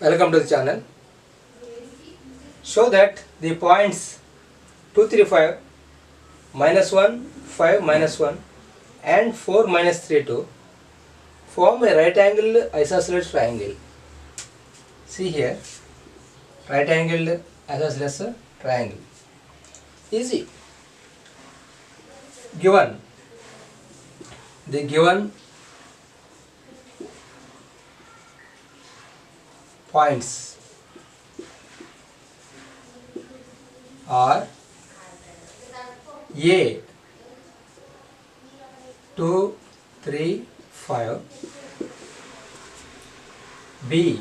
Welcome to the channel. Show that the points 2, 3, 5, minus 1, 5, minus 1 and 4, minus 3, 2 form a right angled isosceles triangle. See here, right angled isosceles triangle. Easy. Given the given points are A 2, 3, 5, B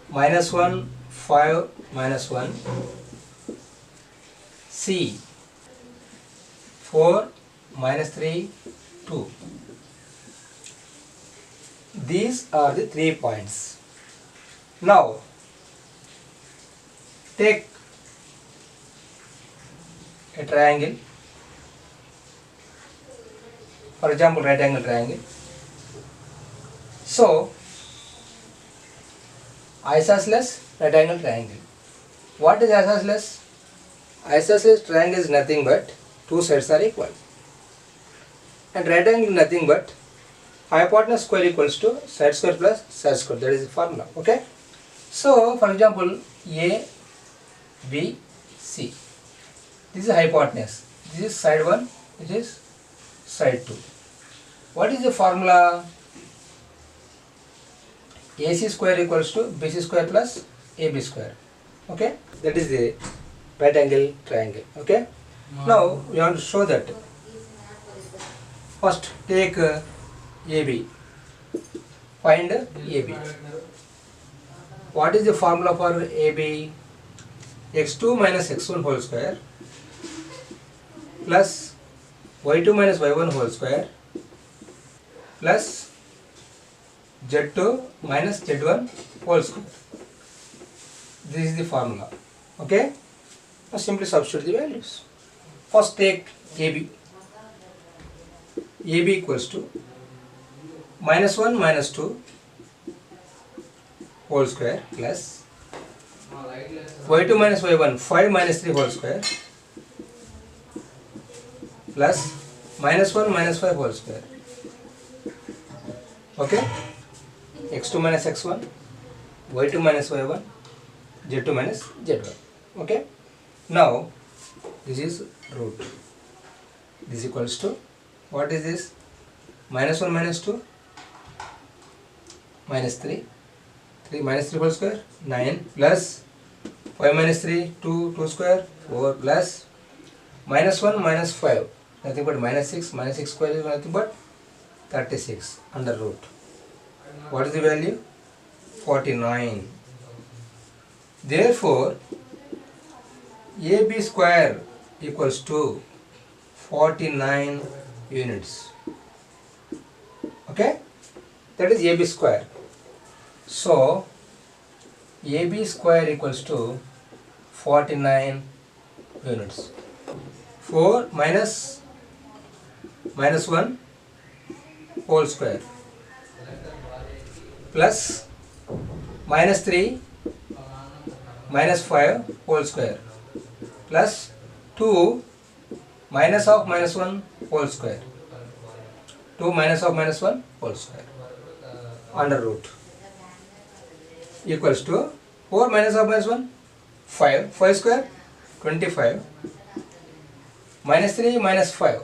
minus 1, 5, minus 1, C 4, minus 3, 2. These are the 3 points. Now take a triangle, for example right angle triangle. So isosceles right angle triangle. What is isosceles? Isosceles triangle is nothing but two sides are equal, and right angle nothing but hypotenuse square equals to side square plus side square. That is the formula. Okay. So for example A, B, C. This is hypotenuse. This is side 1. This is side 2. What is the formula? AC square equals to BC square plus AB square. Okay. That is the right angle triangle. Okay. Now we want to show that. First take AB. Find AB. What is the formula for AB? x2 minus x1 whole square plus y2 minus y1 whole square plus z2 minus z1 whole square. This is the formula. Okay. Now simply substitute the values. First take AB. AB equals to minus 1 minus 2 whole square plus y2 minus y1 5 minus 3 whole square plus minus 1 minus 5 whole square. Okay. x2 minus x1, y2 minus y1, z2 minus z1. Okay. Now this is root. This equals to, what is this? Minus 1 minus 2 minus 3, 3 minus 3 whole square 9 plus 5 minus 3 2 square 4 plus minus 1 minus 5 nothing but minus 6 square is nothing but 36 under root. What is the value? 49. Therefore AB square equals to 49 units. Okay, that is AB square. So AB square equals to 49 units. 4 minus 1 whole square plus minus 3 minus 5 whole square plus 2 minus of minus 1 whole square, 2 minus of minus 1 whole square under root equals to 4 minus of minus 1 5 square 25 minus 3 minus 5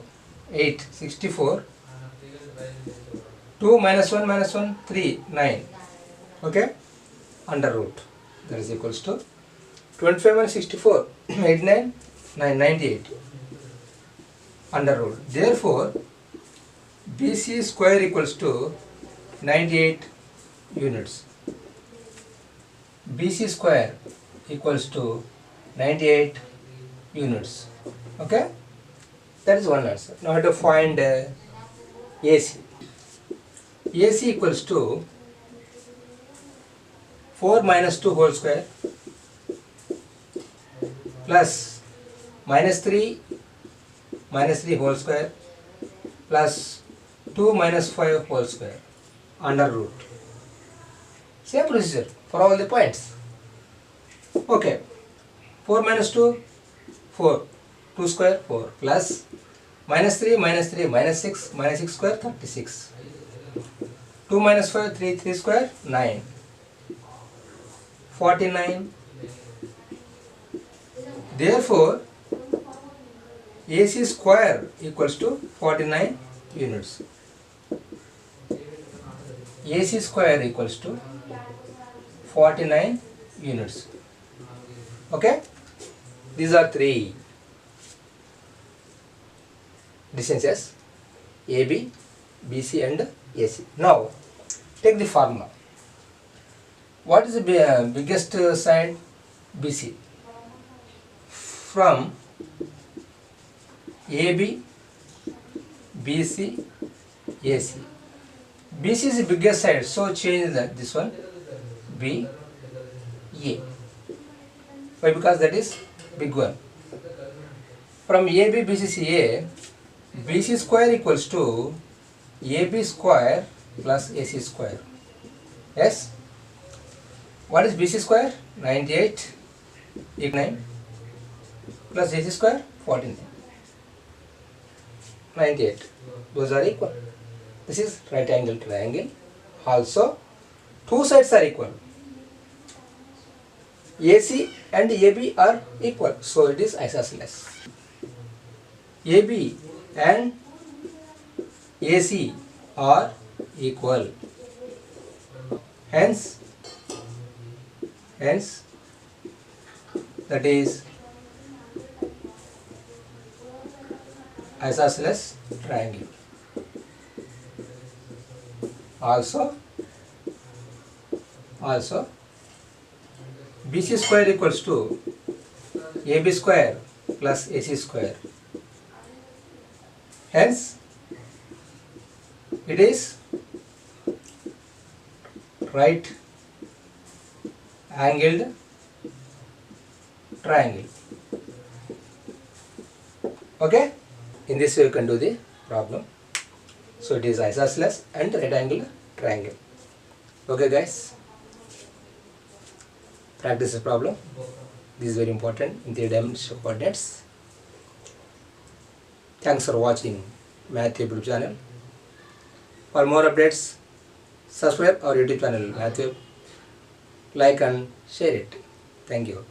8 64 2 minus 1 3 9. Okay, under root, that is equals to 25 minus 64 89 9 98 under root. Therefore BC square equals to 98 units. BC square equals to 98 units. Okay, that is one answer. Now to find AC. AC equals to 4 minus 2 whole square plus minus 3 whole square plus 2 minus 5 whole square under root. Same procedure for all the points. Okay. 4 minus 2, 4. 2 square, 4. Plus minus 3, minus 6 square, 36. 2 minus 5, 3 square, 9. 49. Therefore, AC square equals to 49 units. AC square equals to 49 units. Okay? These are three distances, AB, BC and AC. Now, take the formula. What is the biggest side? BC. From AB, BC, AC. BC is the biggest side, so change this one, B, A. Why? Because that is big one. From AB, BC, CA, BC square equals to AB square plus AC square. Yes? What is BC square? 98 equal 9 plus AC square 49. 98. Those are equal. This is right angle triangle. Also, two sides are equal. AC and AB are equal, so it is isosceles. AB and AC are equal. Hence that is isosceles triangle. Also BC square equals to AB square plus AC square. Hence, it is right angled triangle. Okay? In this way you can do the problem. So it is isosceles and right angle triangle. Okay guys? Practice the problem. This is very important in 3-dimensional coordinates. Thanks for watching Math YouTube channel. For more updates, subscribe our YouTube channel Math Web. Like and share it. Thank you.